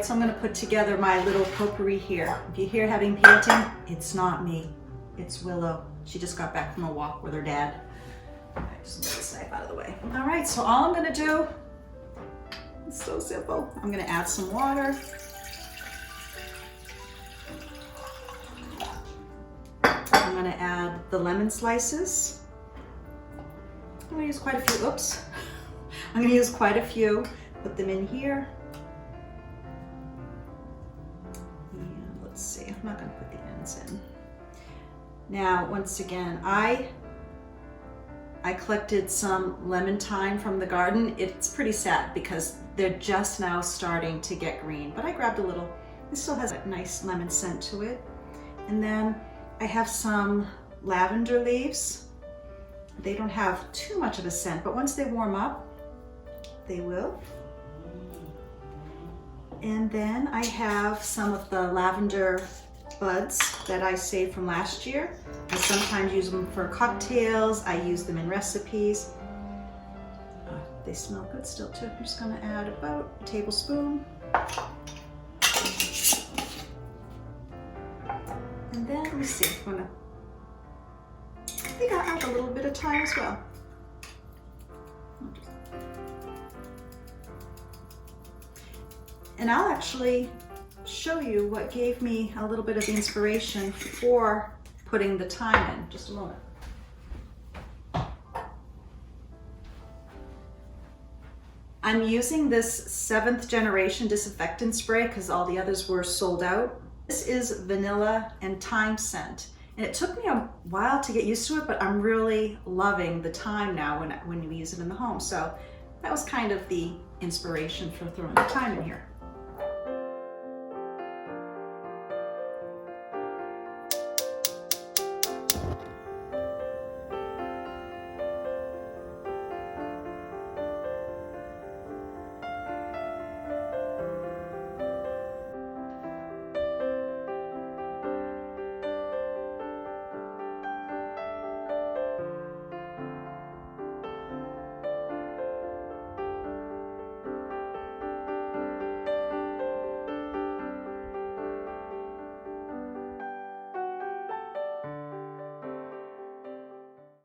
right, so I'm gonna put together my little potpourri here. If you hear having painting, it's not me, it's Willow. She just got back from a walk with her dad. Okay, just move this knife out of the way. All right, so all I'm gonna do, it's so simple. I'm gonna add some water. I'm gonna add the lemon slices. I'm gonna use quite a few, oops. I'm gonna use quite a few, put them in here. And let's see, I'm not gonna put the ends in. Now, once again, I collected some lemon thyme from the garden. It's pretty sad because they're just now starting to get green, but I grabbed a little. It still has a nice lemon scent to it. And then I have some lavender leaves. They don't have too much of a scent, but once they warm up, they will. And then I have some of the lavender buds that I saved from last year. I sometimes use them for cocktails. I use them in recipes. They smell good still too. I'm just gonna add about a tablespoon. And then, let me see, I think I'll add a little bit of thyme as well. And I'll actually show you what gave me a little bit of inspiration for putting the thyme in. Just a moment. I'm using this 7th generation disinfectant spray because all the others were sold out. This is vanilla and thyme scent. And it took me a while to get used to it, but I'm really loving the thyme now when we use it in the home. So that was kind of the inspiration for throwing the thyme in here.